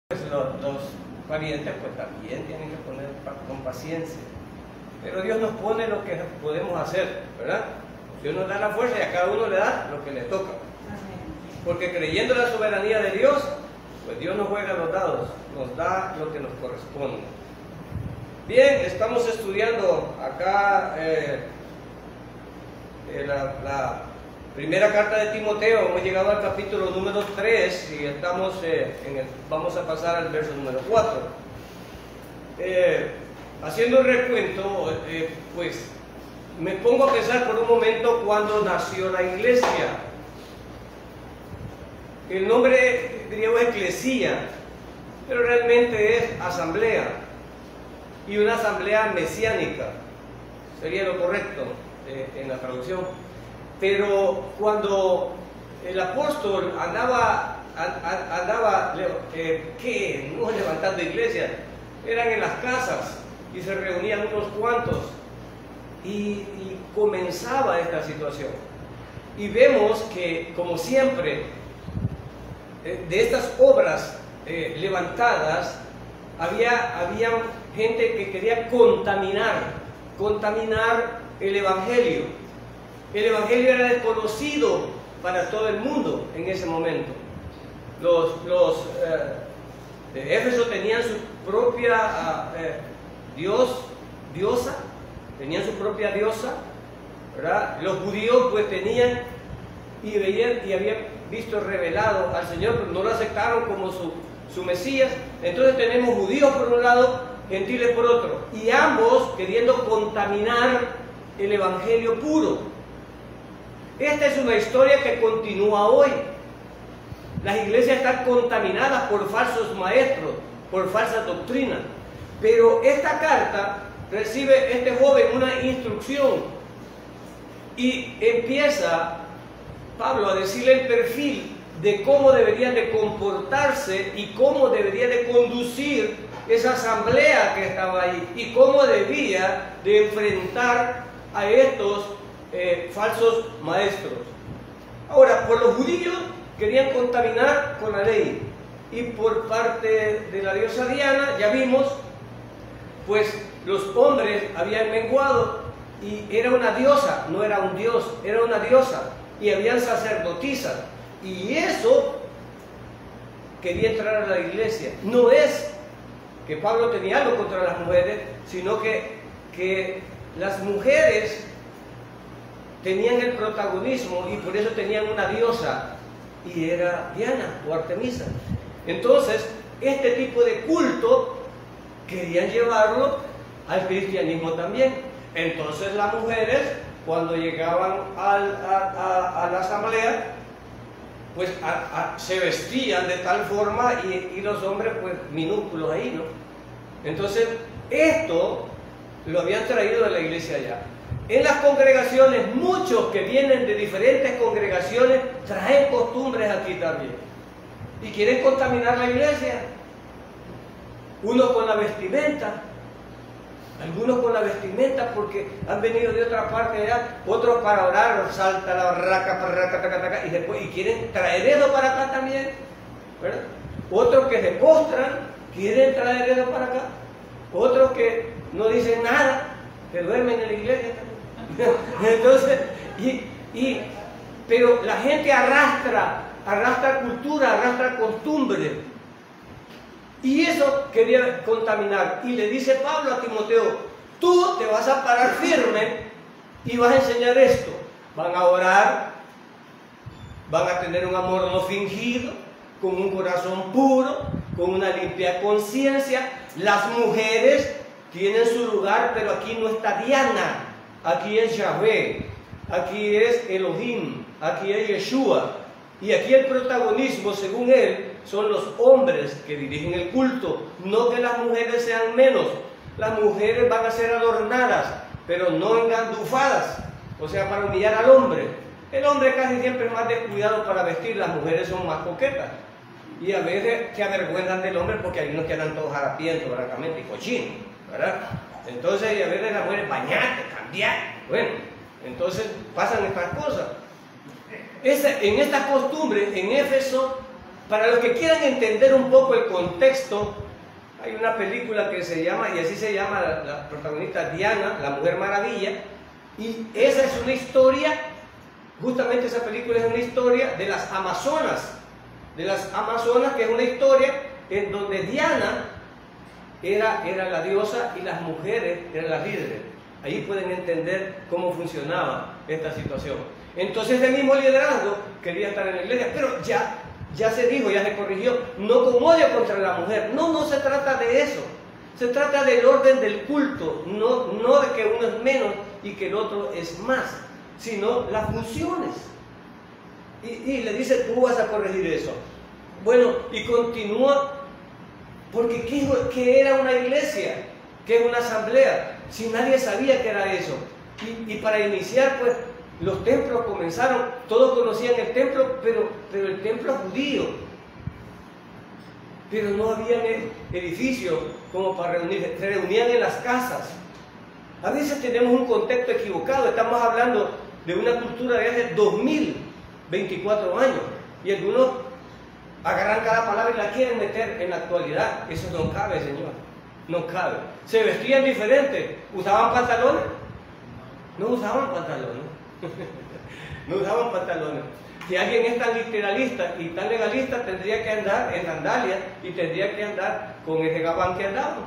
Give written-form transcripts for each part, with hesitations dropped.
Pues los parientes pues también tienen que poner con paciencia, pero Dios nos pone lo que podemos hacer, ¿verdad? Dios nos da la fuerza y a cada uno le da lo que le toca, porque creyendo en la soberanía de Dios, pues Dios nos juega los dados, nos da lo que nos corresponde. Bien, estamos estudiando acá la primera carta de Timoteo. Hemos llegado al capítulo número 3 y estamos vamos a pasar al verso número 4. Haciendo el recuento, pues me pongo a pensar por un momento cuando nació la iglesia. El nombre griego es eclesía, pero realmente es asamblea, y una asamblea mesiánica sería lo correcto en la traducción. Pero cuando el apóstol andaba no levantando iglesias, eran en las casas y se reunían unos cuantos y comenzaba esta situación. Y vemos que, como siempre, de estas obras levantadas, había gente que quería contaminar el Evangelio. El Evangelio era desconocido para todo el mundo en ese momento. Los de Éfeso tenían su propia diosa, tenían su propia diosa, ¿verdad? Los judíos pues tenían y veían y habían visto revelado al Señor, pero no lo aceptaron como su Mesías. Entonces tenemos judíos por un lado, gentiles por otro, y ambos queriendo contaminar el Evangelio puro. Esta es una historia que continúa hoy. Las iglesias están contaminadas por falsos maestros, por falsas doctrinas. Pero esta carta recibe este joven una instrucción y empieza Pablo a decirle el perfil de cómo deberían de comportarse y cómo debería de conducir esa asamblea que estaba ahí y cómo debía de enfrentar a estos falsos maestros. Ahora, por los judíos querían contaminar con la ley, y por parte de la diosa Diana, ya vimos, pues los hombres habían menguado y era una diosa, no era un dios, era una diosa, y habían sacerdotisas, y eso quería entrar a la iglesia. No es que Pablo tenía algo contra las mujeres, sino que las mujeres tenían el protagonismo y por eso tenían una diosa, y era Diana o Artemisa. Entonces, este tipo de culto querían llevarlo al cristianismo también. Entonces las mujeres, cuando llegaban a la asamblea, pues se vestían de tal forma, y los hombres pues minúsculos ahí, ¿no? Entonces, esto lo habían traído de la iglesia allá. En las congregaciones, muchos que vienen de diferentes congregaciones traen costumbres aquí también y quieren contaminar la iglesia. Unos con la vestimenta, algunos con la vestimenta porque han venido de otra parte de allá, otros para orar, salta la raca, taca, y quieren traer eso para acá también, ¿verdad? Otros que se postran, quieren traer eso para acá, otros que no dicen nada, que duermen en la iglesia también. Entonces, pero la gente arrastra cultura, arrastra costumbre, y eso quería contaminar. Y le dice Pablo a Timoteo: tú te vas a parar firme y vas a enseñar esto. Van a orar, van a tener un amor no fingido, con un corazón puro, con una limpia conciencia. Las mujeres tienen su lugar, pero aquí no está Diana. Aquí es Yahvé, aquí es Elohim, aquí es Yeshua. Y aquí el protagonismo, según él, son los hombres que dirigen el culto, no que las mujeres sean menos. Las mujeres van a ser adornadas, pero no engandufadas, o sea, para humillar al hombre. El hombre casi siempre es más descuidado para vestir, las mujeres son más coquetas. Y a veces se avergüenzan del hombre porque hay unos que andan todos harapientos, francamente, y cochinos, ¿verdad? Entonces, y a veces las mujeres bañate, cambiar. Bueno, entonces pasan estas cosas. En esta costumbre, en Éfeso, Para los que quieran entender un poco el contexto, hay una película que se llama, y así se llama la protagonista Diana, la Mujer Maravilla, y esa es una historia, justamente esa película es una historia de las Amazonas, que es una historia en donde Diana era la diosa y las mujeres eran las líderes. Ahí pueden entender cómo funcionaba esta situación. Entonces el mismo liderazgo quería estar en la iglesia, pero ya se dijo, ya se corrigió, no con odio contra la mujer. No se trata de eso. Se trata del orden del culto, no de que uno es menos y que el otro es más, sino las funciones. Y le dice, tú vas a corregir eso. Bueno, y continúa, porque ¿qué era una iglesia? ¿Qué es una asamblea? Si nadie sabía qué era eso. Y para iniciar, pues, los templos comenzaron, todos conocían el templo, pero el templo judío. Pero no había edificios como para reunirse, se reunían en las casas. A veces tenemos un contexto equivocado, estamos hablando de una cultura de hace 2024 años, y algunos agarran cada palabra y la quieren meter en la actualidad. Eso no cabe, Señor, no cabe. Se vestían diferente, ¿usaban pantalones? No usaban pantalones. No usaban pantalones. Si alguien es tan literalista y tan legalista, tendría que andar en sandalias y tendría que andar con ese gabán que andaban.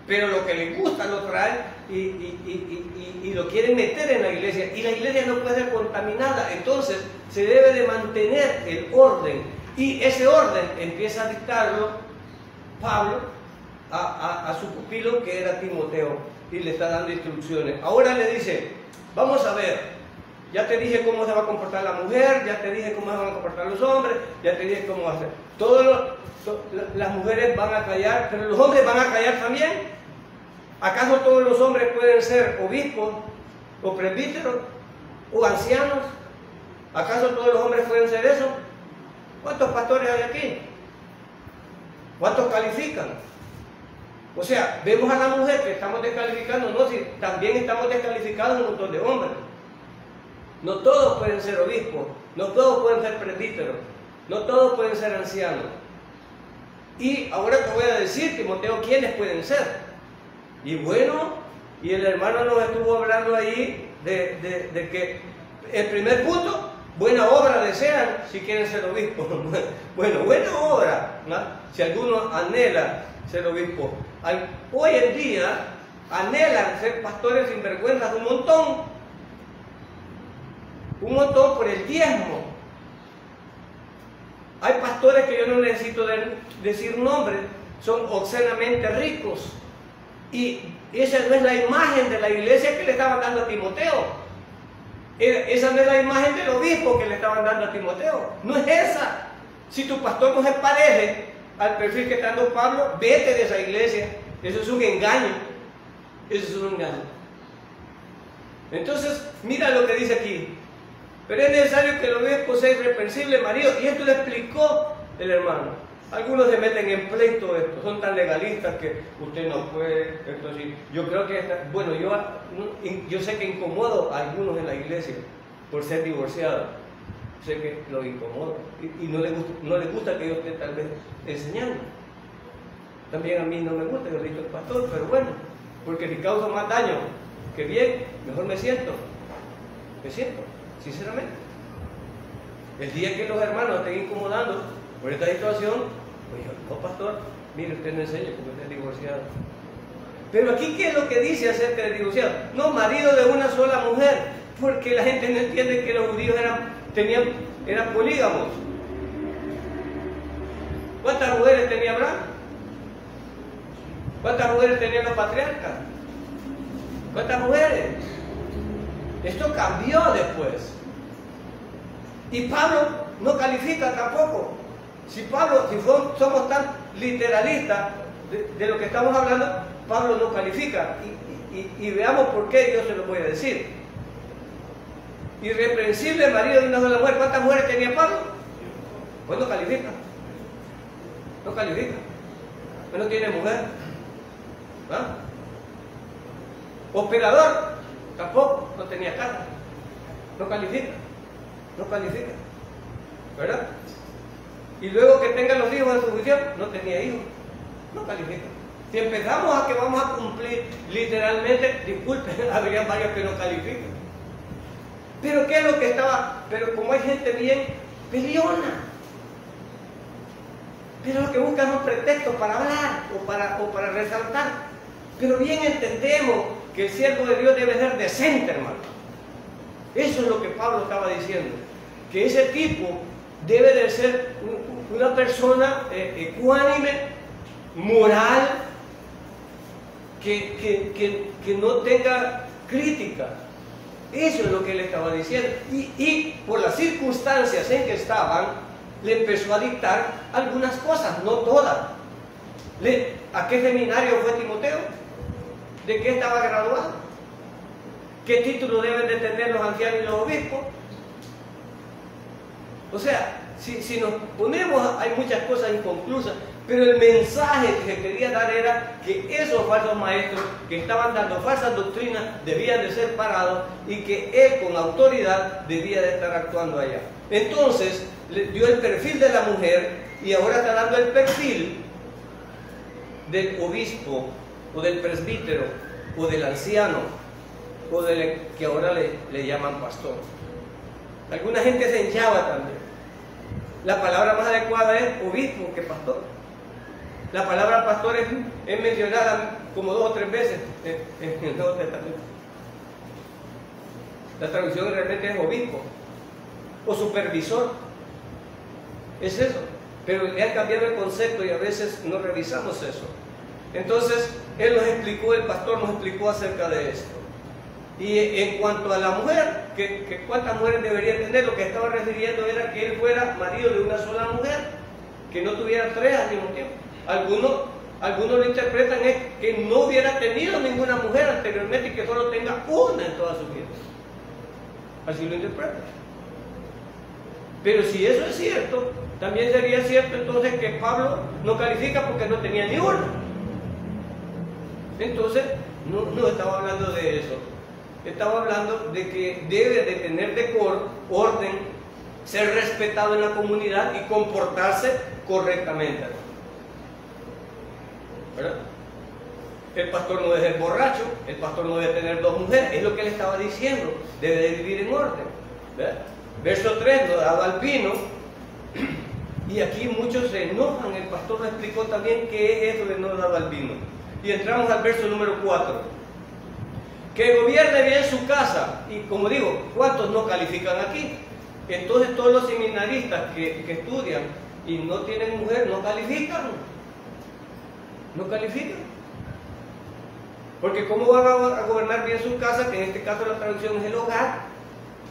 Pero lo que les gusta lo traen y lo quieren meter en la iglesia. Y la iglesia no puede ser contaminada. Entonces se debe de mantener el orden. Y ese orden empieza a dictarlo Pablo a su pupilo, que era Timoteo, y le está dando instrucciones. Ahora le dice, vamos a ver. Ya te dije cómo se va a comportar la mujer, ya te dije cómo se van a comportar los hombres, ya te dije cómo va a ser. Las mujeres van a callar, pero los hombres van a callar también. ¿Acaso todos los hombres pueden ser obispos, o presbíteros, o ancianos? ¿Acaso todos los hombres pueden ser eso? ¿Cuántos pastores hay aquí? ¿Cuántos califican? O sea, vemos a la mujer que estamos descalificando, no, si también estamos descalificados un montón de hombres. No todos pueden ser obispos, no todos pueden ser presbíteros, no todos pueden ser ancianos. Y ahora te voy a decir, Timoteo, quiénes pueden ser. Y bueno, y el hermano nos estuvo hablando ahí de que el primer punto, buena obra desean si quieren ser obispos. Bueno, buena obra, ¿no? Si alguno anhela ser obispo. Hoy en día anhelan ser pastores sinvergüenzas un montón por el diezmo. Hay pastores que yo no necesito decir nombres, son obscenamente ricos. Y esa no es la imagen de la iglesia que le estaban dando a Timoteo. Esa no es la imagen del obispo que le estaban dando a Timoteo. No es esa. Si tu pastor no se parece al perfil que está dando Pablo, vete de esa iglesia. Eso es un engaño. Eso es un engaño. Entonces, mira lo que dice aquí. Pero es necesario que el obispo sea irreprensible marido. Y esto le explicó el hermano. Algunos se meten en pleito de esto, son tan legalistas que usted no puede. Entonces, yo creo que, bueno, yo sé que incomodo a algunos en la iglesia por ser divorciado. Sé que lo incomodo y no les gusta que yo esté tal vez enseñando. También a mí no me gusta, yo le digo al pastor, pero bueno, porque si causa más daño que bien, mejor me siento, sinceramente. El día que los hermanos estén incomodando por esta situación, pues yo, no, pastor, mire, usted no enseña porque usted es divorciado. Pero aquí, ¿qué es lo que dice acerca del divorciado? No, marido de una sola mujer, porque la gente no entiende que los judíos eran polígamos. ¿Cuántas mujeres tenía Abraham? ¿Cuántas mujeres tenían los patriarcas? ¿Cuántas mujeres? Esto cambió después. Y Pablo no califica tampoco. Si somos tan literalistas de lo que estamos hablando, Pablo no califica. Y veamos por qué yo se lo voy a decir. Irreprensible marido de una sola mujer. ¿Cuántas mujeres tenía Pablo? Pues no califica. No califica. Pues no tiene mujer. ¿Ah? Operador, tampoco, no tenía casa. No califica. No califica. ¿Verdad? y luego que tenga los hijos en su juicio, no tenía hijos, no califica. Si empezamos a que vamos a cumplir literalmente, disculpen, habría varios que no califican. Pero ¿qué es lo que estaba? Pero como hay gente bien peleona, pero lo que buscan es un pretexto para hablar o para resaltar. Pero bien entendemos que el siervo de Dios debe ser decente, hermano. Eso es lo que Pablo estaba diciendo, que ese tipo debe de ser una persona ecuánime, moral, que no tenga crítica. Eso es lo que él estaba diciendo. Y por las circunstancias en que estaban, le empezó a dictar algunas cosas, no todas. ¿A qué seminario fue Timoteo? ¿De qué estaba graduado? ¿Qué título deben de tener los ancianos y los obispos? O sea, si nos ponemos, hay muchas cosas inconclusas, pero el mensaje que se quería dar era que esos falsos maestros que estaban dando falsas doctrinas debían de ser parados y que él con autoridad debía de estar actuando allá. Entonces, le dio el perfil de la mujer y ahora está dando el perfil del obispo o del presbítero o del anciano o del que ahora le llaman pastor. Alguna gente se hinchaba también. La palabra más adecuada es obispo que pastor. La palabra pastor es mencionada como 2 o 3 veces en el Nuevo Testamento. La traducción realmente es obispo o supervisor. Es eso. Pero le han cambiado el concepto y a veces no revisamos eso. Entonces, él nos explicó, el pastor nos explicó acerca de esto. Y en cuanto a la mujer, que cuántas mujeres debería tener, lo que estaba refiriendo era que él fuera marido de una sola mujer, que no tuviera 3 al mismo tiempo. Algunos lo interpretan es que no hubiera tenido ninguna mujer anteriormente y que solo tenga una en toda su vida. Así lo interpretan. Pero si eso es cierto, también sería cierto entonces que Pablo no califica porque no tenía ni una. Entonces, no estaba hablando de eso. Estaba hablando de que debe de tener decoro, orden, ser respetado en la comunidad y comportarse correctamente. ¿Verdad? El pastor no debe ser borracho, el pastor no debe tener 2 mujeres, es lo que él estaba diciendo, debe de vivir en orden. ¿Verdad? Verso 3, no daba al vino, y aquí muchos se enojan, el pastor nos explicó también qué es eso de no daba al vino. Y entramos al verso número 4. Que gobierne bien su casa. Y como digo, ¿cuántos no califican aquí? Entonces todos los seminaristas que estudian y no tienen mujer no califican. No califican. Porque ¿cómo van a gobernar bien su casa? Que en este caso la traducción es el hogar.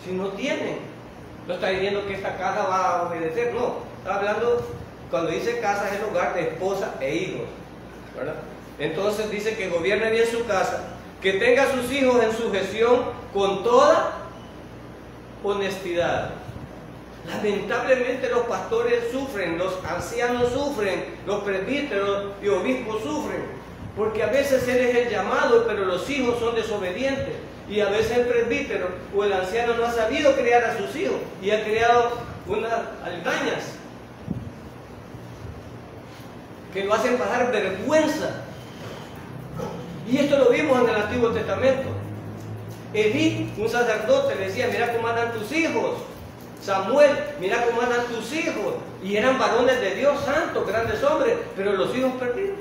Si no tienen. No está diciendo que esta casa va a obedecer. No. Está hablando, cuando dice casa es el hogar de esposa e hijos. ¿Verdad? Entonces dice que gobierne bien su casa, que tenga a sus hijos en sujeción con toda honestidad. Lamentablemente los pastores sufren, los ancianos sufren, los presbíteros y obispos sufren, porque a veces él es el llamado, pero los hijos son desobedientes, y a veces el presbítero o el anciano no ha sabido criar a sus hijos y ha creado unas aldañas que lo hacen pasar vergüenza. Y esto lo vimos en el Antiguo Testamento. Elí, un sacerdote, le decía: mira cómo andan tus hijos. Samuel, mira cómo andan tus hijos. Y eran varones de Dios, santos, grandes hombres, pero los hijos perdidos.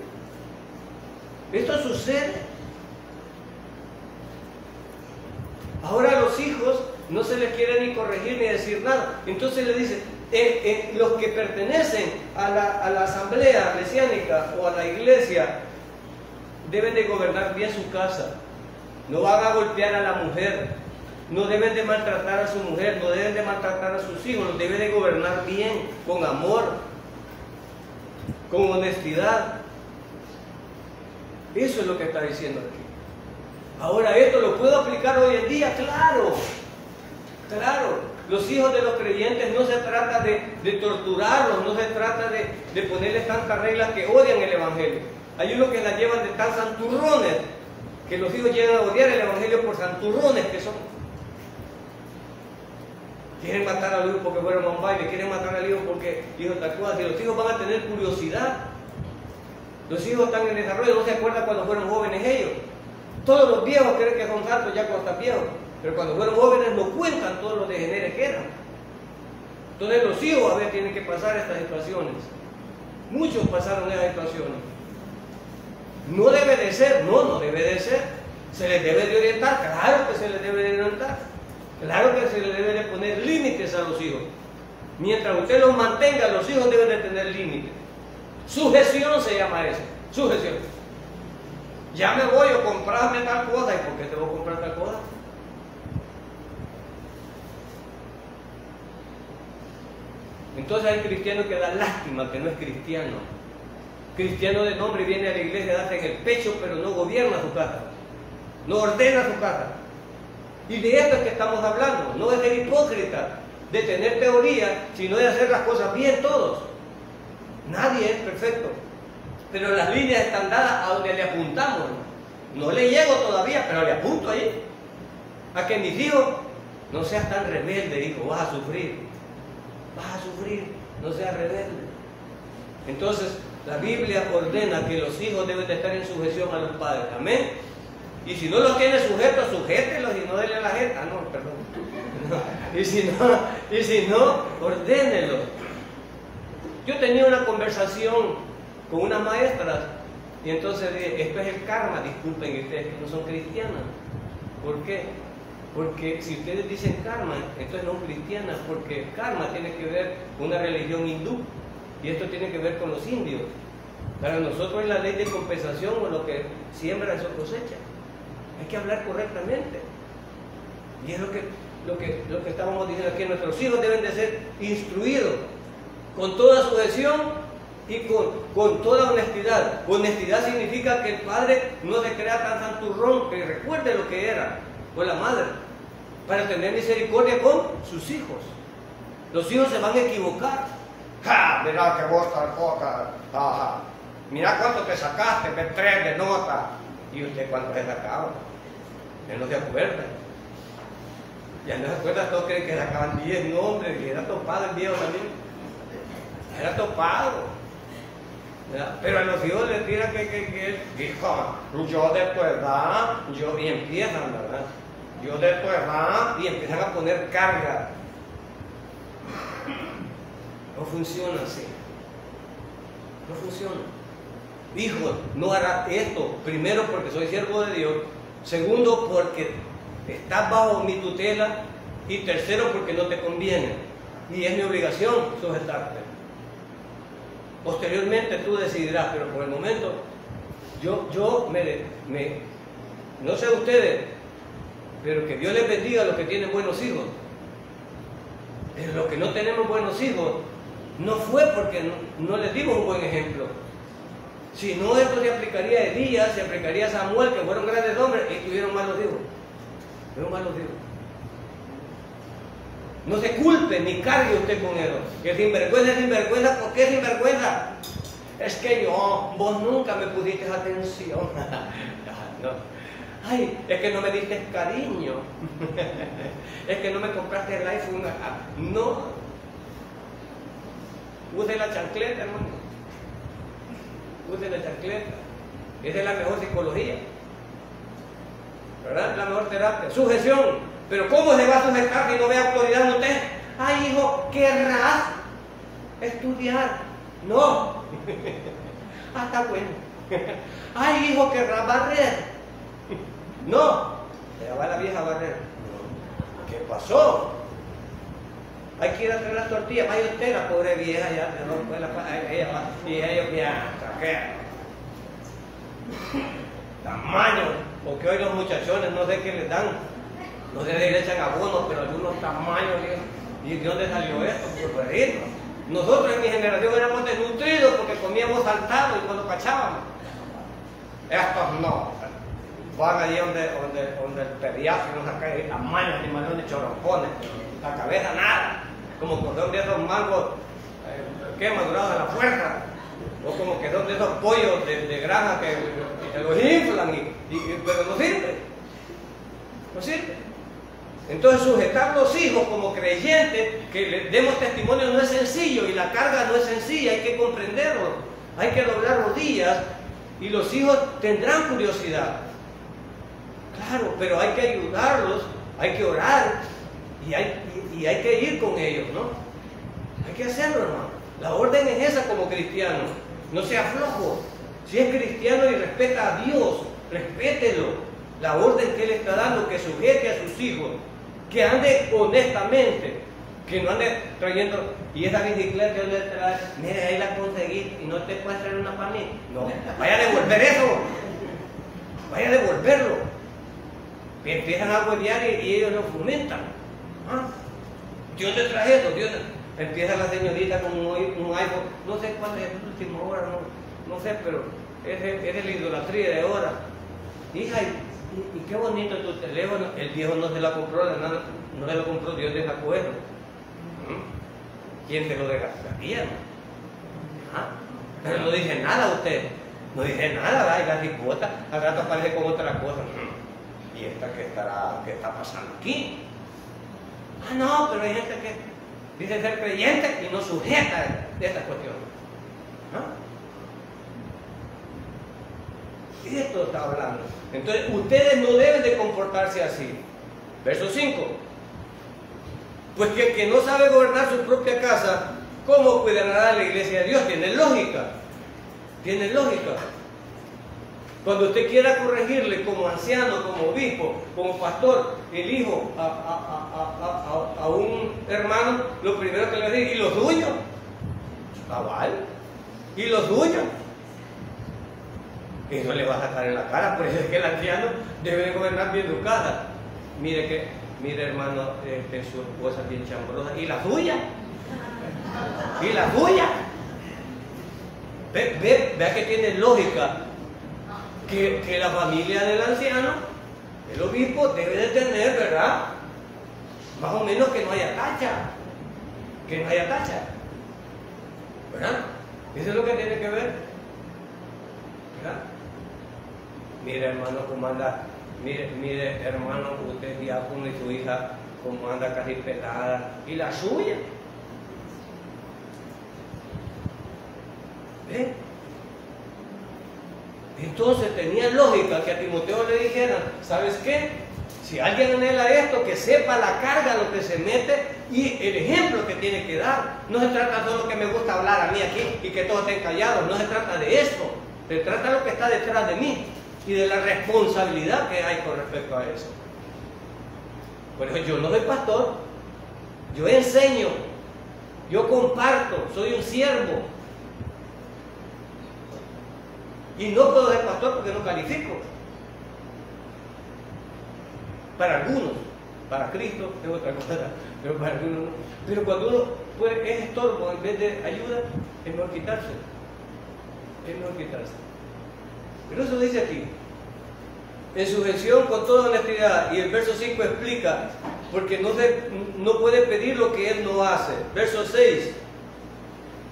Esto sucede. Ahora a los hijos no se les quiere ni corregir ni decir nada. Entonces le dice, los que pertenecen a la asamblea mesiánica o a la iglesia deben de gobernar bien su casa. No van a golpear a la mujer, no deben de maltratar a su mujer, no deben de maltratar a sus hijos, los deben de gobernar bien, con amor, con honestidad. Eso es lo que está diciendo aquí. Ahora, ¿esto lo puedo aplicar hoy en día? Claro, claro. Los hijos de los creyentes no se trata de torturarlos, no se trata de ponerles tantas reglas que odian el Evangelio. Hay unos que la llevan de tan santurrones, que los hijos llegan a odiar el Evangelio por santurrones que son. Quieren matar a los hijos porque fueron a un baile, quieren matar al hijo porque dijo tal cosa. Y los hijos van a tener curiosidad. Los hijos están en desarrollo, no se acuerdan cuando fueron jóvenes ellos. Todos los viejos creen que son santos ya cuando están viejos, pero cuando fueron jóvenes no cuentan todos los degeneres que eran. Entonces los hijos a veces tienen que pasar estas situaciones. Muchos pasaron esas situaciones. No debe de ser, no debe de ser. Se les debe de orientar, claro que se les debe de orientar. Claro que se les debe de poner límites a los hijos. Mientras usted los mantenga, los hijos deben de tener límites. Sujeción se llama eso, sujeción. Ya me voy a comprarme tal cosa. ¿Y por qué te voy a comprar tal cosa? Entonces hay cristianos que da lástima que no es cristiano. Cristiano de nombre viene a la iglesia, darse en el pecho, pero no gobierna su casa. No ordena su casa. Y de esto es que estamos hablando. No de ser hipócrita, de tener teoría, sino de hacer las cosas bien todos. Nadie es perfecto. Pero las líneas están dadas a donde le apuntamos. No le llego todavía, pero le apunto ahí. A que mis hijos, no seas tan rebelde, hijo, vas a sufrir. Vas a sufrir, no seas rebelde. Entonces, la Biblia ordena que los hijos deben de estar en sujeción a los padres. Amén. Y si no los tiene sujetos, sujételos y no denle la jeta. No, perdón. No. Y si no, ordénelos. Yo tenía una conversación con una maestra y entonces dije, esto es el karma, disculpen ustedes que no son cristianas. ¿Por qué? Porque si ustedes dicen karma, entonces no son cristianas, porque karma tiene que ver con una religión hindú y esto tiene que ver con los indios. Para nosotros es la ley de compensación, o lo que siembra eso cosecha. Hay que hablar correctamente. Y es lo que estábamos diciendo aquí. Nuestros hijos deben de ser instruidos con toda sujeción y con toda honestidad. Honestidad significa que el padre no se crea tan santurrón, que recuerde lo que era con la madre, para tener misericordia con sus hijos. Los hijos se van a equivocar. ¡Ja! Mira que vos tal cosa. ¡Ja! Mira cuánto te sacaste, me 3 de nota. ¿Y usted cuánto se sacaba? Él no se acuerda. Ya no se acuerda, todos creen que sacaban 10 nombres, y era topado el viejo también. Era topado. ¿Verdad? Pero a los hijos les tira que hijo, yo de tu edad, y empiezan, ¿verdad? Yo de tu edad, y empiezan a poner carga. No funciona así. No funciona. Hijo, no hará esto. Primero, porque soy siervo de Dios. Segundo, porque estás bajo mi tutela. Y tercero, porque no te conviene. Y es mi obligación sujetarte. Posteriormente tú decidirás, pero por el momento, no sé ustedes, pero que Dios les bendiga a los que tienen buenos hijos. Pero los que no tenemos buenos hijos, no fue porque no les dimos un buen ejemplo. Si no, esto se aplicaría a Elías, se aplicaría a Samuel, que fueron grandes hombres y tuvieron malos hijos. Tuvieron malos hijos. No se culpe ni cargue usted con eso. Que sinvergüenza es sinvergüenza, ¿por qué sinvergüenza? Es que vos nunca me pusiste atención. No. Ay, es que no me diste cariño. Es que no me compraste el iPhone. No. Use la chancleta, hermano. Use la chancleta. Esa es la mejor psicología. ¿Verdad? La mejor terapia. Sujeción. Pero ¿cómo se va a sujetar si no ve autoridad en usted? Ay, hijo, ¿querrás estudiar? No. Ah, está bueno. Ay, hijo, ¿querrás barrer? No. Ya va la vieja a barrer. ¿Qué pasó? Hay que ir a traer las tortillas. Vaya usted, la pobre vieja, ya. Ella va. Y ella ya, tamaño. Porque hoy los muchachones no sé qué les dan. No sé si le echan abonos, pero algunos tamaños. ¿Y de dónde salió esto? Por reírnos. Nosotros en mi generación éramos desnutridos porque comíamos saltado y cuando cachábamos. Estos no. Van allí donde el pediatra nos saca tamaños, animales de chorompones. La cabeza nada. Como que son de esos mangos que madurados a la fuerza. O como que son de esos pollos de granja que los inflan, pero no sirve. No sirve. Entonces sujetar a los hijos como creyentes, que les demos testimonio, no es sencillo, y la carga no es sencilla, hay que comprenderlo, hay que doblar rodillas, y los hijos tendrán curiosidad. Claro, pero hay que ayudarlos, hay que orar, y hay que ir con ellos, ¿no? Hay que hacerlo, hermano. La orden es esa como cristiano, no sea flojo. Si es cristiano y respeta a Dios, respételo. La orden que Él está dando, que sujete a sus hijos, que ande honestamente, que no ande trayendo, y esa bicicleta yo le trae, mire, ahí la conseguí y no te puedes traer una para mí. No, vaya a devolver eso, vaya a devolverlo. Y empiezan a huevear y ellos lo fomentan. ¿Ah? Yo te traje eso, empieza la señorita con un iPhone, no sé cuál es el último hora, no sé, pero es la idolatría de ahora. Hija, y qué bonito tu teléfono. El viejo no se la compró, no se lo compró, Dios le sacó eso. ¿Quién se lo dejaría? ¿Ah? Pero no dice nada usted, no dice nada, ¿verdad? Y la cipota al rato aparece con otra cosa. ¿Y esta qué está pasando aquí? Ah, no, pero hay gente que dice ser creyente y no sujeta de estas cuestiones. ¿Ah? Y de esto está hablando. Entonces, ustedes no deben de comportarse así. Verso 5. Pues que el que no sabe gobernar su propia casa, ¿cómo cuidará la iglesia de Dios? Tiene lógica. Tiene lógica. Cuando usted quiera corregirle como anciano, como obispo, como pastor, el hijo a un hermano, lo primero que le va a decir, ¿y lo suyo? Cabal. ¿Y lo suyo? Eso le va a sacar en la cara. Por eso es que el anciano debe de gobernar bien su casa. Mire hermano, su esposa es bien chambrosa. ¿Y la suya? ¿Y la suya? Vea que tiene lógica que la familia del anciano, el obispo, debe de tener, ¿verdad? Más o menos que no haya tacha. Que no haya tacha. ¿Verdad? Eso es lo que tiene que ver. ¿Verdad? Mire hermano, cómo anda, mire hermano, usted es diácono y su hija cómo anda casi pelada. ¿Y la suya? ¿Ve? Entonces tenía lógica que a Timoteo le dijeran, ¿sabes qué? Si alguien anhela esto, que sepa la carga, lo que se mete y el ejemplo que tiene que dar. No se trata solo que me gusta hablar a mí aquí y que todos estén callados, no se trata de esto. Se trata de lo que está detrás de mí y de la responsabilidad que hay con respecto a eso. Por eso yo no soy pastor, yo enseño, yo comparto, soy un siervo. Y no puedo ser pastor porque no califico. Para algunos, para Cristo es otra cosa, pero para algunos no. Pero cuando uno es estorbo en vez de ayuda, es mejor quitarse. Es mejor quitarse. Pero eso dice aquí, en sujeción con toda honestidad, y el verso 5 explica, porque no puede pedir lo que él no hace. Verso 6,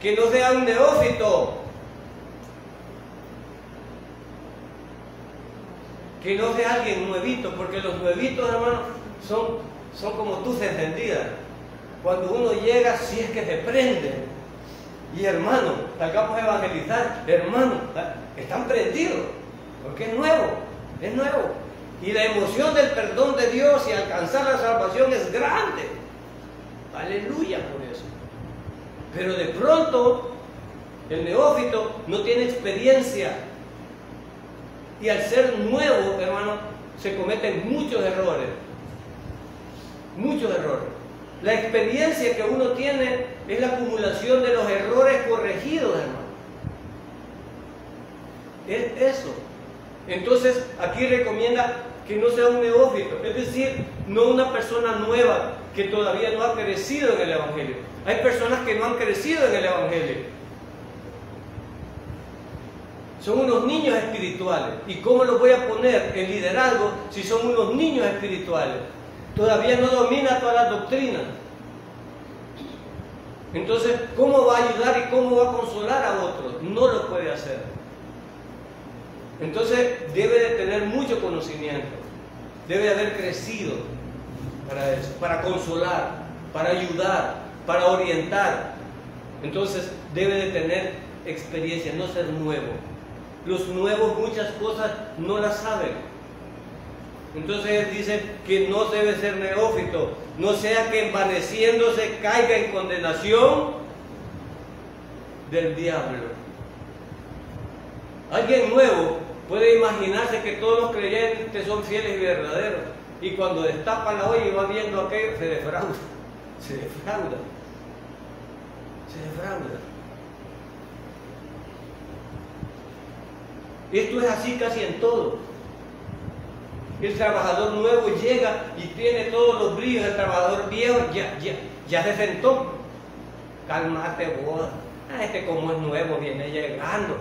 que no sea un neófito, que no sea alguien nuevito, porque los nuevitos, hermano, son como luces encendidas. Cuando uno llega, si es que se prende. Y hermano, salgamos a evangelizar, hermano, están prendidos, porque es nuevo. Y la emoción del perdón de Dios y alcanzar la salvación es grande. Aleluya por eso. Pero de pronto, el neófito no tiene experiencia. Y al ser nuevo, hermano, se cometen muchos errores. Muchos errores. La experiencia que uno tiene es la acumulación de los errores corregidos, hermano. Es eso. Entonces, aquí recomienda que no sea un neófito, es decir, no una persona nueva que todavía no ha crecido en el Evangelio. Hay personas que no han crecido en el Evangelio. Son unos niños espirituales. ¿Y cómo los voy a poner en liderazgo si son unos niños espirituales? Todavía no domina todas las doctrinas. Entonces, ¿cómo va a ayudar y cómo va a consolar a otros? No lo puede hacer. Entonces, debe de tener mucho conocimiento. Debe de haber crecido. para eso, para consolar, para ayudar, para orientar. Entonces debe de tener experiencia, no ser nuevo. Los nuevos muchas cosas no las saben. Entonces dice que no debe ser neófito, no sea que envaneciéndose caiga en condenación del diablo. Alguien nuevo puede imaginarse que todos los creyentes son fieles y verdaderos, y cuando destapa la olla y va viendo aquello, se defrauda, se defrauda, se defrauda. Esto es así casi en todo. El trabajador nuevo llega y tiene todos los brillos. El trabajador viejo ya se sentó. Cálmate vos. Este como es nuevo, viene llegando.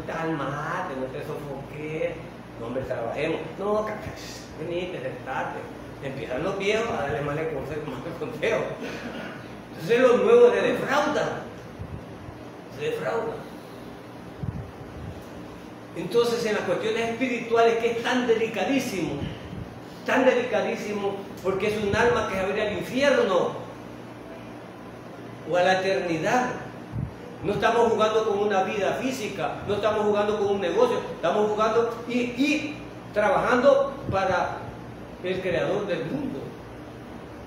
Cálmate, no te sofoques. No, hombre, trabajemos. No, venite, sentate. Empiezan los viejos a darle mal consejo. Entonces los nuevos se defraudan. Se defraudan. Entonces en las cuestiones espirituales, que es tan delicadísimo, porque es un alma que se abre al infierno o a la eternidad. No estamos jugando con una vida física, no estamos jugando con un negocio, estamos jugando y trabajando para el creador del mundo,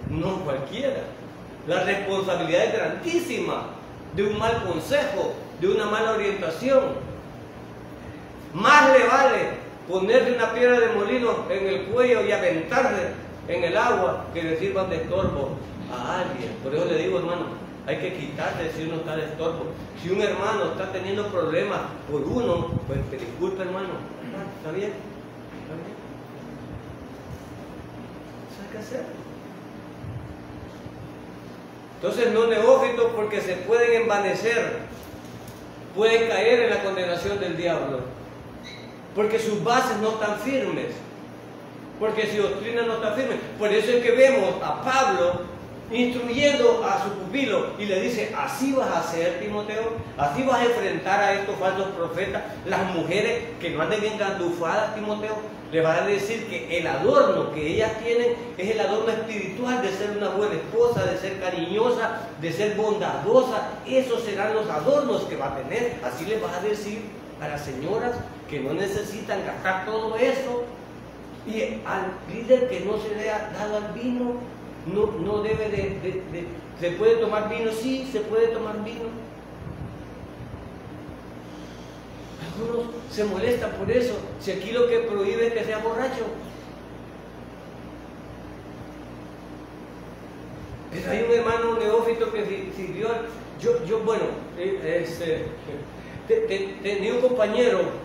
no cualquiera. La responsabilidad es grandísima de un mal consejo, de una mala orientación. Más le vale ponerle una piedra de molino en el cuello y aventarle en el agua que le sirvan de estorbo a alguien. Por eso le digo, hermano, hay que quitarse si uno está de estorbo. Si un hermano está teniendo problemas por uno, pues te disculpe, hermano. ¿Está bien? ¿Está bien? Eso hay que hacer. Entonces no neófitos, porque se pueden envanecer, pueden caer en la condenación del diablo. Porque sus bases no están firmes, porque su doctrina no está firme. Por eso es que vemos a Pablo instruyendo a su pupilo y le dice: así vas a hacer, Timoteo, así vas a enfrentar a estos falsos profetas. Las mujeres que no anden bien gandufadas, Timoteo, le van a decir que el adorno que ellas tienen es el adorno espiritual de ser una buena esposa, de ser cariñosa, de ser bondadosa. Esos serán los adornos que va a tener. Así les vas a decir a las señoras que no necesitan gastar todo eso, y al líder que no se le ha dado al vino, no debe ¿se puede tomar vino? Sí, se puede tomar vino. Algunos se molestan por eso, si aquí lo que prohíbe es que sea borracho. Pero hay un hermano neófito que sirvió, bueno, tenía un compañero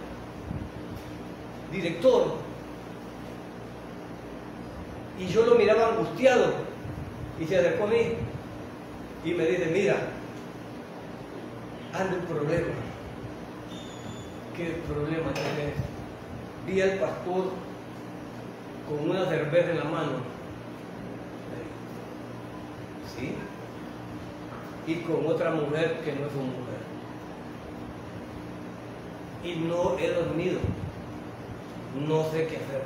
director, y yo lo miraba angustiado, y se acercó a mí y me dice: mira, ando un problema. ¿Qué problema tienes? Vi al pastor con una cerveza en la mano, ¿sí? Y con otra mujer que no es su mujer, y no he dormido. No sé qué hacer.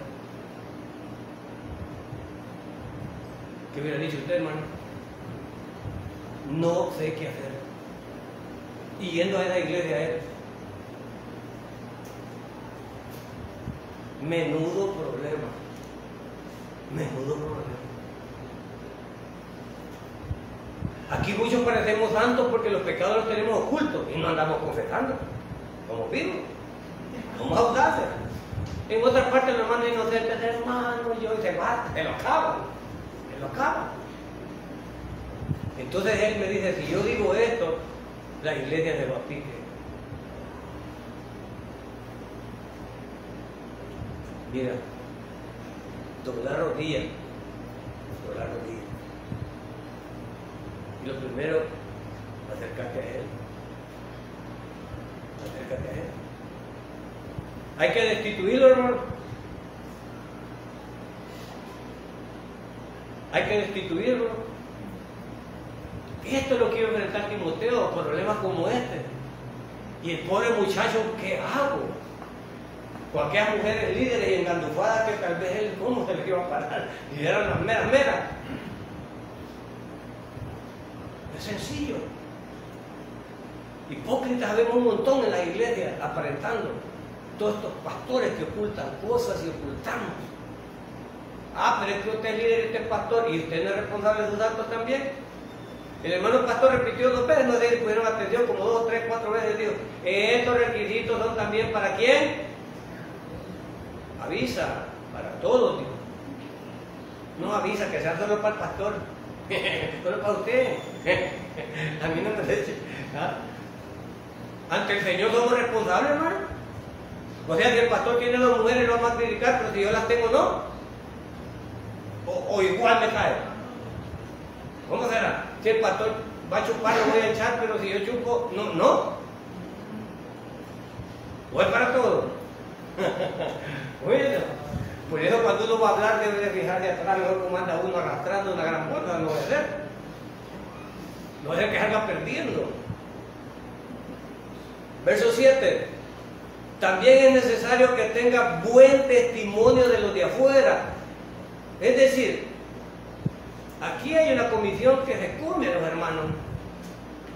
¿Qué hubiera dicho usted, hermano? No sé qué hacer. Y yendo a esa iglesia a él, menudo problema. Menudo problema. Aquí muchos parecemos santos porque los pecados los tenemos ocultos y no andamos confesando. Somos vivos. Somos audaces. En otras partes los hermanos inocentes, hermano, yo, y se va, se lo acaban. Entonces él me dice: si yo digo esto, la iglesia se lo aplique. Mira, doblar rodillas. Y lo primero, acércate a él. Hay que destituirlo, hermano. Hay que destituirlo. Esto es lo que iba a enfrentar Timoteo, problemas como este. Y el pobre muchacho, ¿qué hago? con aquellas mujeres líderes y engandufadas que tal vez él, ¿cómo se le iba a parar? Y eran las meras. Es sencillo. Hipócritas vemos un montón en las iglesias aparentando. Todos estos pastores que ocultan cosas y ocultamos. Pero es que usted es líder y usted es pastor y usted no es responsable de sus actos también. El hermano pastor repitió 2 veces, no sé si pusieron atención, como 2, 3, 4 veces, dijo, estos requisitos son también para quién. Avisa, para todos, dijo. No avisa que sea solo para el pastor, solo para usted. A mí no me dice. Ante el Señor somos responsables, hermano. O sea, si el pastor tiene 2 mujeres, lo vamos a criticar, pero si yo las tengo, no. O igual me cae. ¿Cómo será? Si el pastor va a chupar, lo voy a echar, pero si yo chupo, no. O es para todo. Bueno, por eso cuando uno va a hablar debe de fijarse atrás, no como anda uno arrastrando una gran bolsa, no debe ser. No debe que salga perdiendo. Verso 7. También es necesario que tenga buen testimonio de los de afuera. Es decir, aquí hay una comisión que se come a los hermanos.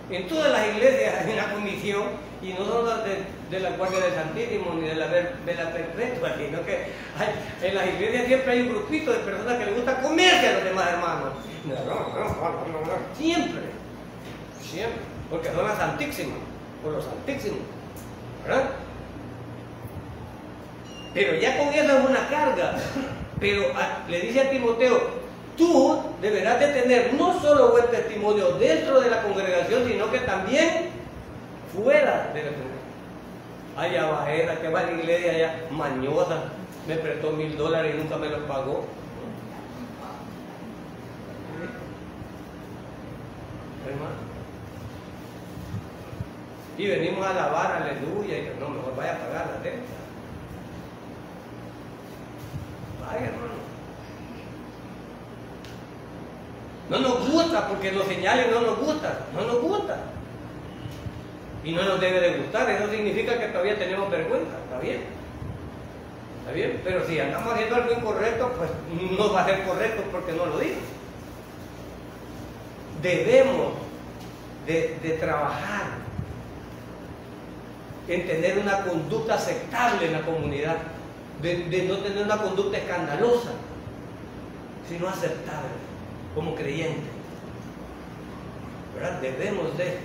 En todas las iglesias hay una comisión, y no son las de la Guardia del Santísimo ni de la Vela Perpetua, sino que en las iglesias siempre hay un grupito de personas que les gusta comerse a los demás hermanos. Siempre, porque son las santísimas, por los santísimos, ¿verdad? Pero ya con eso es una carga. Pero le dice a Timoteo, tú deberás de tener no solo buen testimonio dentro de la congregación, sino que también fuera de la congregación. Allá bajera, que va a la iglesia allá, mañosa, me prestó $1000 y nunca me los pagó. Hermano. Y venimos a alabar, aleluya, y no, mejor vaya a pagar la deuda. Vaya, hermano. No nos gusta porque nos señalen, no nos gusta. Y no nos debe de gustar, eso significa que todavía tenemos vergüenza, ¿está bien? ¿Está bien? Pero si andamos haciendo algo incorrecto, pues no va a ser correcto porque no lo digo. Debemos de trabajar en tener una conducta aceptable en la comunidad, de no tener una conducta escandalosa, sino aceptable como creyente, ¿verdad? Debemos de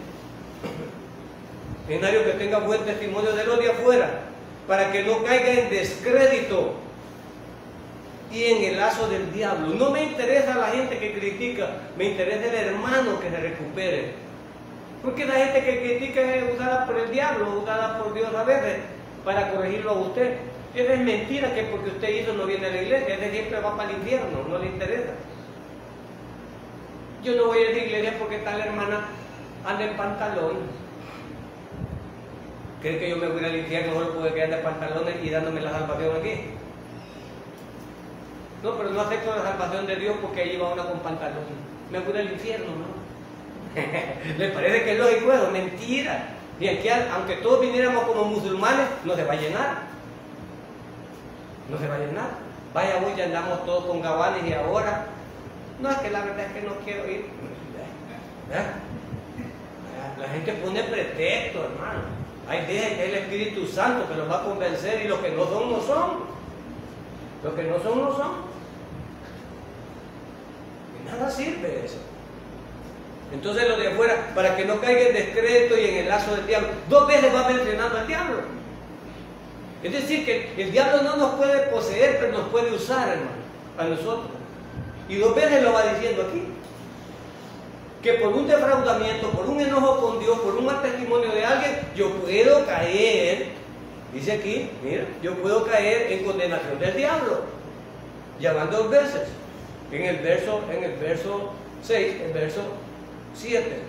necesario que tenga buen testimonio de los de afuera, para que no caiga en descrédito y en el lazo del diablo. No me interesa la gente que critica, me interesa el hermano que se recupere. Porque la gente que critica es usada por el diablo, usada por Dios a veces, para corregirlo a usted. Esa es mentira, que porque usted hizo no viene a la iglesia, ese siempre va para el infierno, no le interesa. Yo no voy a la iglesia porque tal hermana anda en pantalones. ¿Cree que yo me voy al infierno solo porque quedar de pantalones y dándome la salvación aquí? No, pero no acepto la salvación de Dios porque ahí va una con pantalones. Me voy al infierno, ¿no? ¿Les parece que es lógico eso? Mentira. Y aquí, aunque todos viniéramos como musulmanes, no se va a llenar. No se va a llenar. Vaya, hoy ya andamos todos con gabanes y ahora. No, es que la verdad es que no quiero ir. ¿Verdad? La gente pone pretexto, hermano. Hay el Espíritu Santo que los va a convencer, y los que no son, no son. Los que no son, no son. Y nada sirve eso. Entonces los de afuera, para que no caiga en descrédito y en el lazo del diablo, 2 veces va mencionando al diablo. Es decir, que el diablo no nos puede poseer, pero nos puede usar, hermano, a nosotros. Y 2 veces lo va diciendo aquí. Que por un defraudamiento, por un enojo con Dios, por un mal testimonio de alguien, yo puedo caer, dice aquí, mira, yo puedo caer en condenación del diablo. Ya van 2 veces. En el verso 6, el verso 7.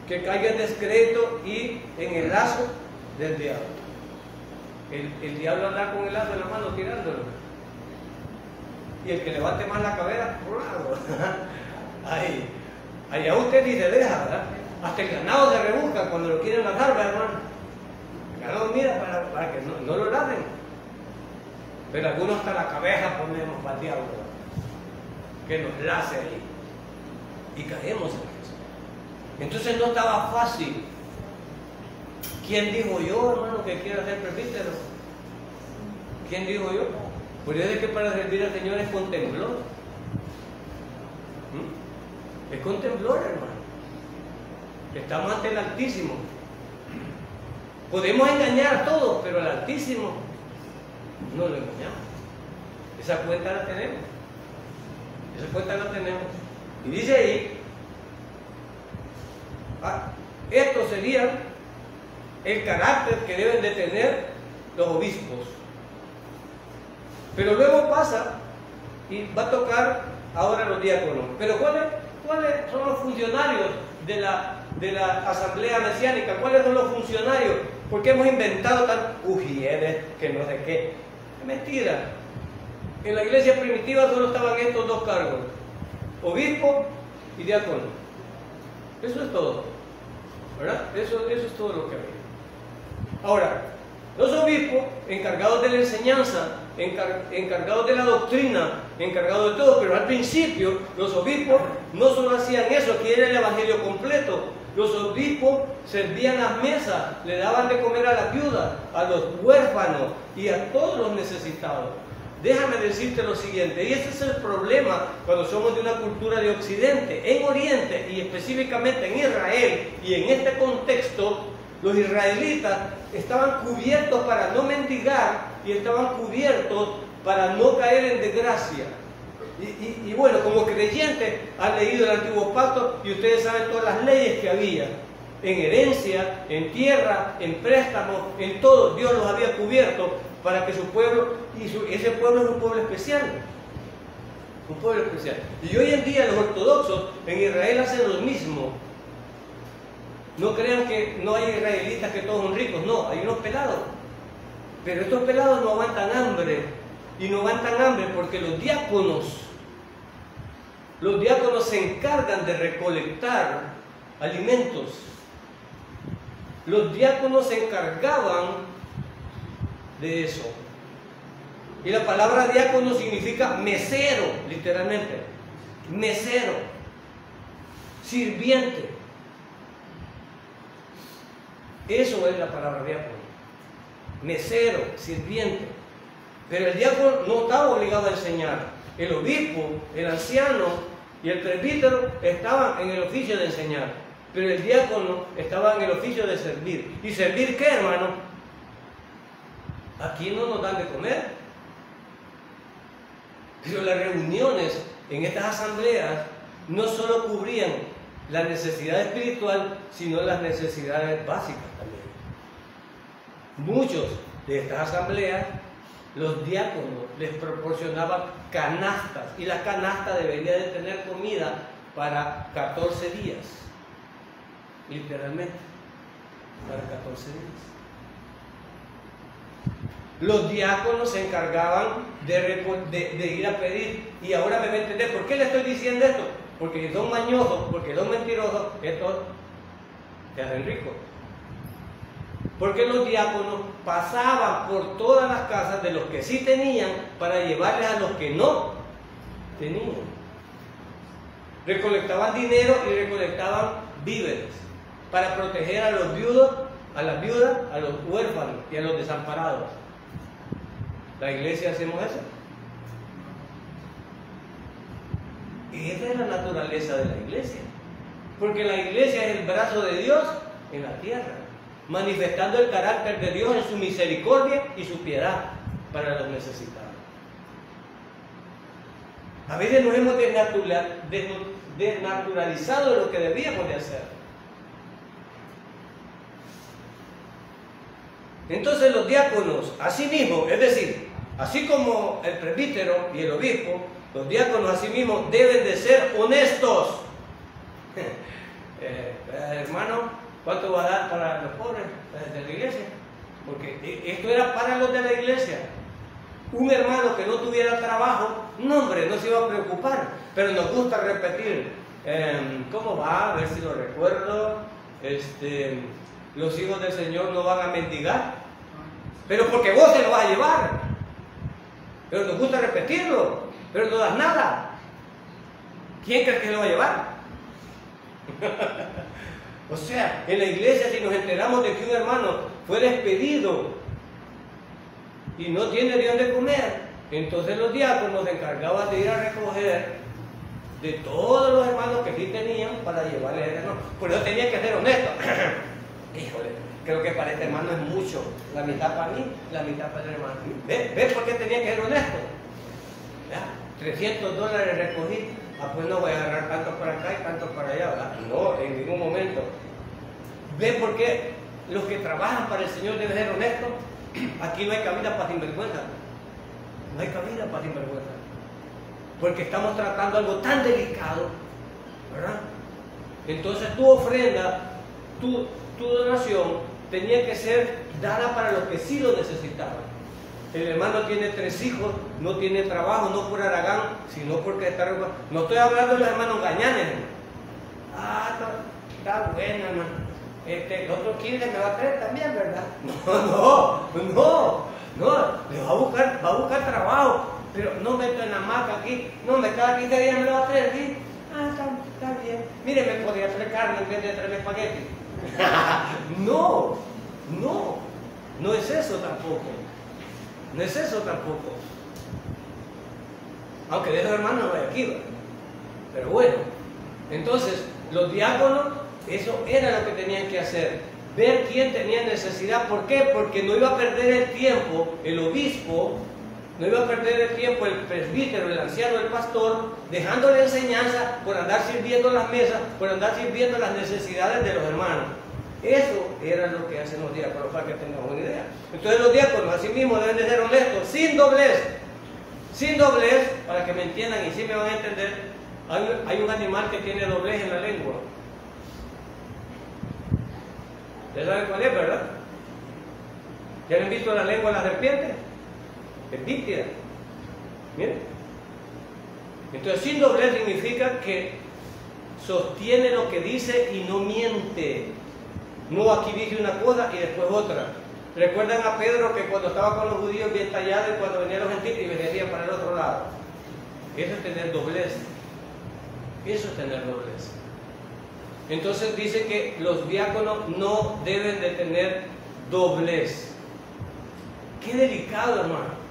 Que caiga en descrédito y en el lazo del diablo. El diablo anda con el lazo en la mano tirándolo. Y el que levante más la cabeza, ahí. Allá usted ni se deja, ¿verdad? Hasta el ganado se rebusca cuando lo quieren matar, hermano. El ganado comida para que no lo laven. Pero algunos hasta la cabeza ponemos para el diablo, que nos lace ahí. Y caemos en eso. Entonces no estaba fácil. ¿Quién dijo yo, hermano, que quiero ser presbítero? ¿Quién dijo yo? Pues es que para servir al Señor es con temblor. Es con temblor, hermano. Estamos ante el Altísimo. Podemos engañar a todos, pero al Altísimo no lo engañamos. Esa cuenta la tenemos. Esa cuenta la tenemos. Y dice ahí, esto sería el carácter que deben de tener los obispos. Pero luego pasa y va a tocar ahora los diáconos. Pero ¿cuáles son los funcionarios de la asamblea mesiánica? ¿Cuáles son los funcionarios? Porque hemos inventado tan ujieres que no sé qué. Es mentira. En la iglesia primitiva solo estaban estos dos cargos: obispo y diácono. Eso es todo, ¿verdad? Eso es todo lo que había. Ahora, los obispos, encargados de la enseñanza, encargados de la doctrina, encargados de todo, pero al principio los obispos no solo hacían eso, aquí era el evangelio completo. Los obispos servían las mesas, le daban de comer a las viudas, a los huérfanos y a todos los necesitados. Déjame decirte lo siguiente, y ese es el problema cuando somos de una cultura de Occidente. En Oriente, y específicamente en Israel, y en este contexto, los israelitas estaban cubiertos para no mendigar y estaban cubiertos para no caer en desgracia. Y bueno, como creyentes han leído el Antiguo Pacto y ustedes saben todas las leyes que había. En herencia, en tierra, en préstamos, en todo, Dios los había cubierto para que su pueblo, ese pueblo es un pueblo especial. Un pueblo especial. Y hoy en día los ortodoxos en Israel hacen lo mismo. No crean que no hay israelitas que todos son ricos, no, hay unos pelados. Pero estos pelados no aguantan hambre. Y no aguantan hambre porque los diáconos se encargan de recolectar alimentos. Los diáconos se encargaban de eso. Y la palabra diácono significa mesero, literalmente. Mesero. Sirviente. Eso es la palabra diácono. Mesero, sirviente. Pero el diácono no estaba obligado a enseñar. El obispo, el anciano y el presbítero estaban en el oficio de enseñar. Pero el diácono estaba en el oficio de servir. ¿Y servir qué, hermano? Aquí no nos dan de comer. Pero las reuniones en estas asambleas no solo cubrían la necesidad espiritual, sino las necesidades básicas también. Muchos de estas asambleas, los diáconos les proporcionaban canastas, y la canasta debería de tener comida para 14 días, literalmente, para 14 días. Los diáconos se encargaban de ir a pedir, y ahora me va a entender por qué le estoy diciendo esto. Porque son mañosos, porque son mentirosos, estos se hacen ricos. Porque los diáconos pasaban por todas las casas de los que sí tenían para llevarles a los que no tenían. Recolectaban dinero y recolectaban víveres para proteger a los viudos, a las viudas, a los huérfanos y a los desamparados. ¿La iglesia hacemos eso? Esa es la naturaleza de la iglesia. Porque la iglesia es el brazo de Dios en la tierra, manifestando el carácter de Dios en su misericordia y su piedad para los necesitados. A veces nos hemos desnaturalizado de lo que debíamos de hacer. Entonces los diáconos, así mismo, es decir, así como el presbítero y el obispo, los diáconos asimismo deben de ser honestos. Hermano, ¿cuánto va a dar para los pobres de la iglesia? Porque esto era para los de la iglesia. Un hermano que no tuviera trabajo, no hombre, no se iba a preocupar. Pero nos gusta repetir, ¿cómo va? A ver si lo recuerdo. Los hijos del Señor no van a mendigar. pero porque vos te lo vas a llevar. Pero nos gusta repetirlo, pero no das nada. ¿Quién crees que se lo va a llevar? O sea, en la iglesia, si nos enteramos de que un hermano fue despedido y no tiene de dónde comer, entonces los diáconos se encargaban de ir a recoger de todos los hermanos que sí tenían para llevarle a ese hermano. Por eso tenía que ser honesto. Híjole, creo que para este hermano es mucho. La mitad para mí, la mitad para el hermano. ¿Ves por qué tenía que ser honesto? ¿Ya? $300 recogí. Ah, pues no voy a agarrar tanto para acá y tanto para allá, ¿verdad? No, en ningún momento. ¿Ves por qué los que trabajan para el Señor deben ser honestos? Aquí no hay cabida para sinvergüenza. No hay cabida para sinvergüenza. Porque estamos tratando algo tan delicado, ¿verdad? Entonces tu ofrenda, tu donación, tenía que ser dada para los que sí lo necesitaban. El hermano tiene 3 hijos, no tiene trabajo, no por haragán, sino porque está... No estoy hablando de los hermanos gañanes. Ah, está bueno, hermano. El otro 15 me va a traer también, ¿verdad? No. Le va a buscar trabajo. Pero no meto en la hamaca aquí. No, cada 15 días me lo va a traer, ¿sí? Ah, está bien. Mire, me podría traer carne en vez de traerme espagueti. No es eso tampoco. No es eso tampoco. Aunque de los hermanos no hay aquí, ¿verdad? Pero bueno, entonces los diáconos, eso era lo que tenían que hacer. Ver quién tenía necesidad. ¿Por qué? Porque no iba a perder el tiempo el obispo, no iba a perder el tiempo el presbítero, el anciano, el pastor, dejando la enseñanza por andar sirviendo las mesas, por andar sirviendo las necesidades de los hermanos. Eso era lo que hacen los diáconos, para que tengamos una idea. Entonces los diáconos, así mismo, deben de ser honestos, sin doblez, para que me entiendan y sí me van a entender. Hay un animal que tiene doblez en la lengua. ¿Ya saben cuál es, verdad? ¿Ya han visto la lengua de la serpiente? Es nítida. Miren. Entonces, sin doblez significa que sostiene lo que dice y no miente. No, aquí dice una cosa y después otra. ¿Recuerdan a Pedro que cuando estaba con los judíos bien tallado y cuando venían los gentiles y venía para el otro lado? Eso es tener doblez. Eso es tener doblez. Entonces dice que los diáconos no deben de tener doblez. Qué delicado, hermano.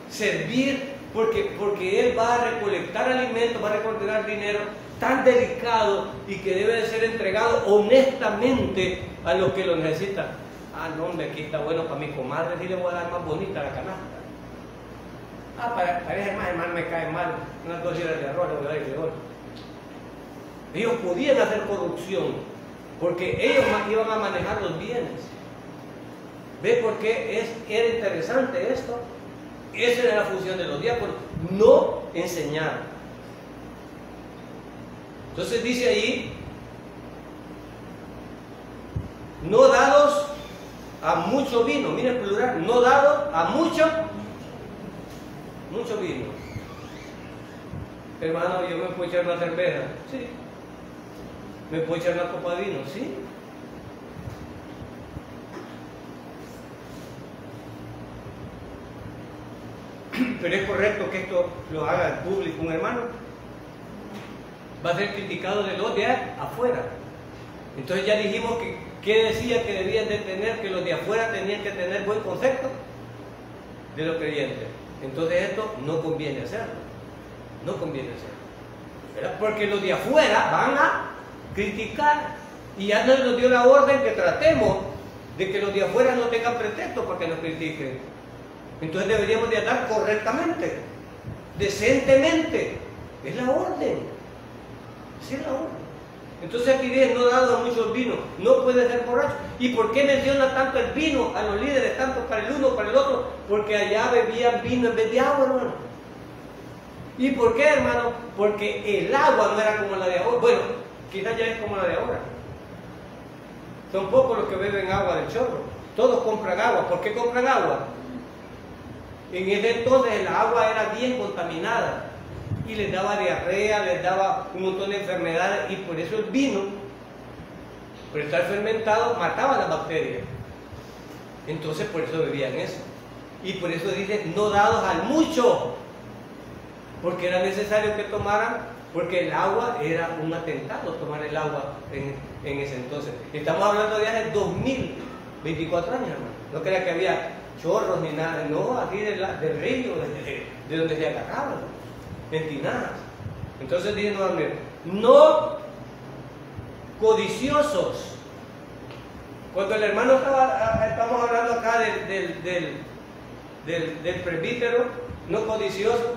Servir porque él va a recolectar alimentos, va a recolectar dinero, tan delicado y que debe de ser entregado honestamente a los que lo necesitan. Ah, no, hombre, aquí está bueno para mi comadre, sí le voy a dar más bonita la canasta. Ah, para ese hermano me cae mal, unas 2 libras de arroz le voy a dar de oro. Ellos podían hacer corrupción, porque ellos iban a manejar los bienes. ¿Ve por qué era interesante esto? Esa era la función de los diáconos, no enseñar. Entonces dice ahí, no dados a mucho vino, miren el plural, no dados a mucho vino. Hermano, yo me puedo echar una cerveza, sí. ¿Me puedo echar una copa de vino? Sí. Pero es correcto que esto lo haga el público un hermano. Va a ser criticado de los de afuera. Entonces ya dijimos que decía que debían de tener, que los de afuera tenían que tener buen concepto de los creyentes. Entonces esto no conviene hacerlo. No conviene hacerlo. ¿Verdad? Porque los de afuera van a criticar. Y ya nos dio la orden que tratemos de que los de afuera no tengan pretexto para que nos critiquen. Entonces deberíamos de andar correctamente, decentemente. Es la orden. Esa es la orden. Entonces aquí dice, no dado a muchos vinos, no puede ser borracho. ¿Y por qué menciona tanto el vino a los líderes, tanto para el uno, para el otro? Porque allá bebían vino en vez de agua, hermano. ¿Y por qué, hermano? Porque el agua no era como la de ahora. Bueno, quizás ya es como la de ahora. Son pocos los que beben agua del chorro. Todos compran agua. ¿Por qué compran agua? En ese entonces el agua era bien contaminada y les daba diarrea, les daba un montón de enfermedades, y por eso el vino, por estar fermentado, mataba las bacterias. Entonces por eso bebían eso. Y por eso dice, no dados al mucho, porque era necesario que tomaran, porque el agua era un atentado, tomar el agua en ese entonces. Estamos hablando de hace 2024 años, hermano. No crea que había chorros ni nada, no, aquí del río, de donde se agarraban, en tinajas. Entonces dice nuevamente, no codiciosos. Cuando el hermano estamos hablando acá del presbítero, no codicioso,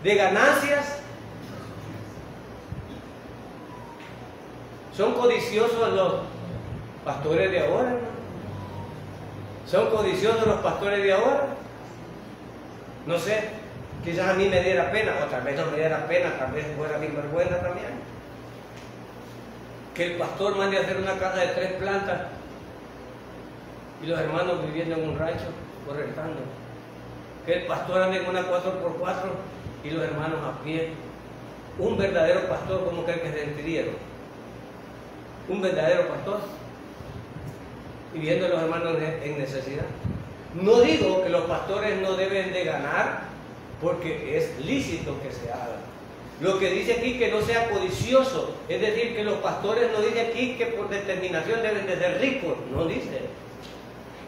de ganancias. ¿Son codiciosos los pastores de ahora, hermano? ¿Son codiciosos los pastores de ahora? No sé, quizás a mí me diera pena, o tal vez no me diera pena, tal vez fuera mi vergüenza también. Que el pastor mande a hacer una casa de 3 plantas y los hermanos viviendo en un rancho o rentando. Que el pastor ande en una 4x4 y los hermanos a pie. Un verdadero pastor, ¿cómo creen que se sentiría? Un verdadero pastor, y viendo a los hermanos en necesidad. No digo que los pastores no deben de ganar, porque es lícito que se haga. Lo que dice aquí que no sea codicioso, es decir, que los pastores no dice aquí que por determinación deben de ser ricos, no dice.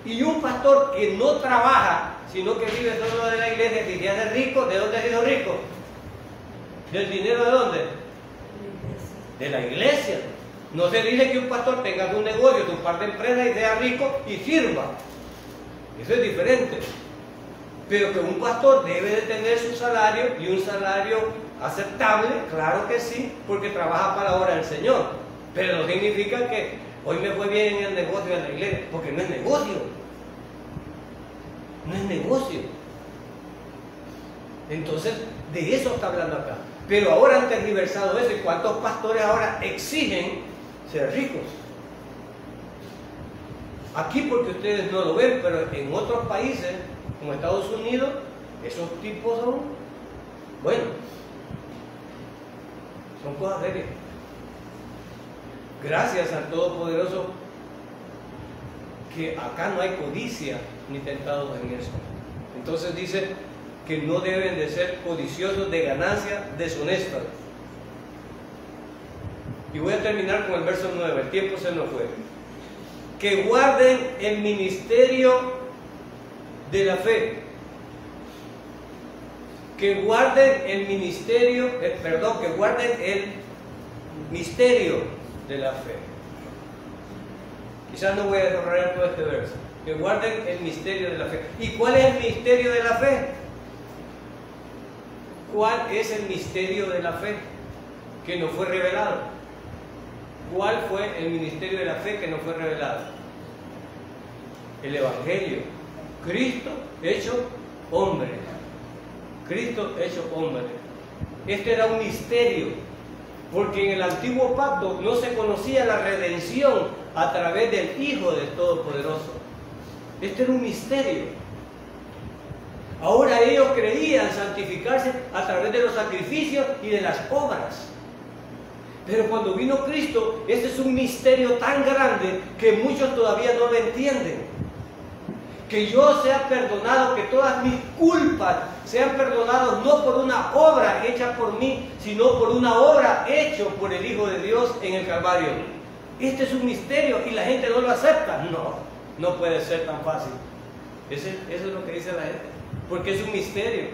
Y un pastor que no trabaja, sino que vive solo de la iglesia, si se hace rico, ¿de dónde ha sido rico? ¿Del dinero de dónde? De la iglesia. No se dice que un pastor tenga un negocio, un par de empresas y sea rico y sirva. Eso es diferente. Pero que un pastor debe de tener su salario, y un salario aceptable, claro que sí, porque trabaja para la obra del Señor. Pero no significa que hoy me fue bien en el negocio de la iglesia, porque no es negocio. No es negocio. Entonces, de eso está hablando acá. Pero ahora han tergiversado eso. ¿Y cuántos pastores ahora exigen ser ricos? Aquí porque ustedes no lo ven, pero en otros países, como Estados Unidos, esos tipos son, bueno, son cosas serias. Gracias al Todopoderoso que acá no hay codicia ni tentados en eso. Entonces dice que no deben de ser codiciosos de ganancias deshonestas. Y voy a terminar con el verso 9, el tiempo se nos fue. Que guarden el ministerio de la fe. Que guarden el ministerio, que guarden el misterio de la fe. Quizás no voy a desarrollar todo este verso. Que guarden el misterio de la fe. ¿Y cuál es el misterio de la fe? ¿Cuál es el misterio de la fe que nos fue revelado? ¿Cuál fue el ministerio de la fe que nos fue revelado? El Evangelio. Cristo hecho hombre. Cristo hecho hombre. Este era un misterio, porque en el antiguo pacto no se conocía la redención a través del Hijo del Todopoderoso. Este era un misterio. Ahora ellos creían santificarse a través de los sacrificios y de las obras. Pero cuando vino Cristo, este es un misterio tan grande que muchos todavía no lo entienden. Que yo sea perdonado, que todas mis culpas sean perdonadas no por una obra hecha por mí, sino por una obra hecha por el Hijo de Dios en el Calvario. Este es un misterio y la gente no lo acepta. No, no puede ser tan fácil. Eso es lo que dice la gente. Porque es un misterio.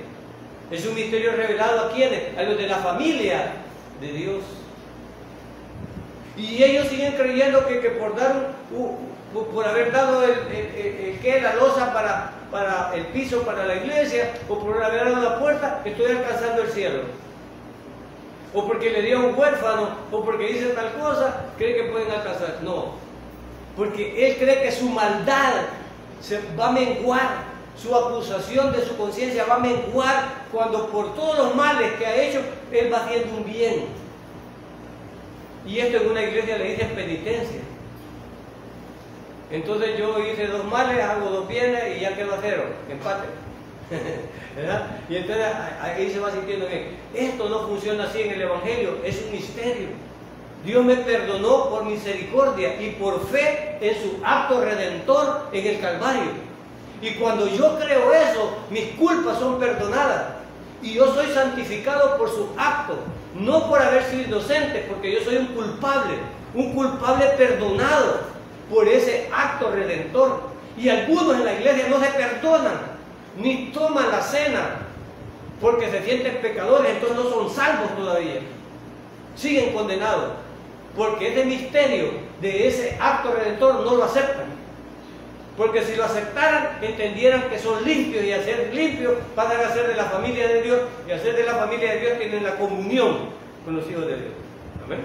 Es un misterio revelado a quienes, a los de la familia de Dios. Y ellos siguen creyendo que por dar por haber dado la losa para el piso para la iglesia, o por haber dado la puerta, estoy alcanzando el cielo. O porque le dio a un huérfano, o porque dice tal cosa, cree que pueden alcanzar. No, porque él cree que su maldad se va a menguar, su acusación de su conciencia va a menguar cuando por todos los males que ha hecho, él va haciendo un bien. Y esto en una iglesia le dicen penitencia. Entonces yo hice 2 males, hago 2 bienes y ya quedó a 0, empate. ¿verdad? Y entonces ahí se va sintiendo bien. Esto no funciona así en el Evangelio, es un misterio. Dios me perdonó por misericordia y por fe en su acto redentor en el Calvario. Y cuando yo creo eso, mis culpas son perdonadas. Y yo soy santificado por su acto, no por haber sido inocente, porque yo soy un culpable perdonado por ese acto redentor. Y algunos en la iglesia no se perdonan, ni toman la cena, porque se sienten pecadores, entonces no son salvos todavía. Siguen condenados, porque ese misterio de ese acto redentor no lo aceptan. Porque si lo aceptaran, entendieran que son limpios, y al ser limpios pasan a ser de la familia de Dios, y al ser de la familia de Dios tienen la comunión con los hijos de Dios. Amén.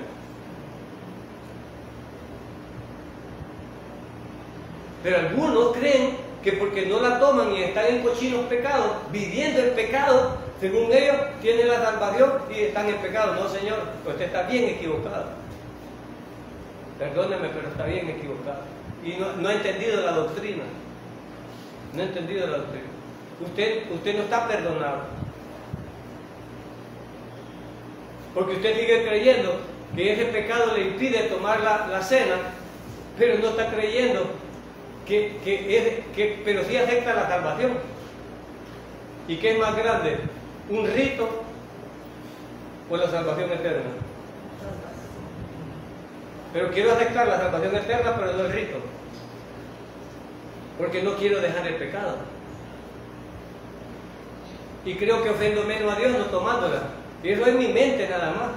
Pero algunos creen que porque no la toman y están en cochinos pecados, viviendo en pecado, según ellos tienen la salvación y están en pecado. No, Señor, usted está bien equivocado. Perdóneme, pero está bien equivocado. Y no ha entendido la doctrina. No ha entendido la doctrina. Usted no está perdonado. Porque usted sigue creyendo que ese pecado le impide tomar la cena, pero no está creyendo pero sí acepta la salvación. ¿Y qué es más grande? ¿Un rito o la salvación eterna? Pero quiero aceptar la salvación eterna, pero no el rito, porque no quiero dejar el pecado. Y creo que ofendo menos a Dios no tomándola. Y eso es mi mente nada más.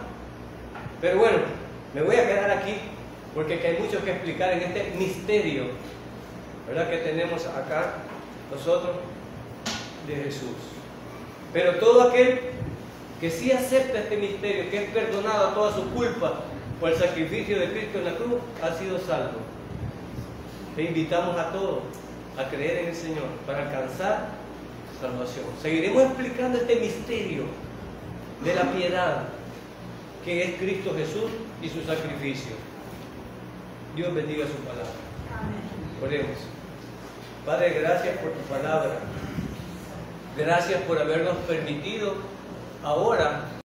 Pero bueno, me voy a quedar aquí, porque hay mucho que explicar en este misterio, ¿verdad?, que tenemos acá nosotros de Jesús. Pero todo aquel que sí acepta este misterio, que es perdonado a toda su culpa por el sacrificio de Cristo en la cruz, ha sido salvo. Te invitamos a todos a creer en el Señor para alcanzar salvación. Seguiremos explicando este misterio de la piedad que es Cristo Jesús y su sacrificio. Dios bendiga su palabra. Oremos. Padre, gracias por tu palabra. Gracias por habernos permitido ahora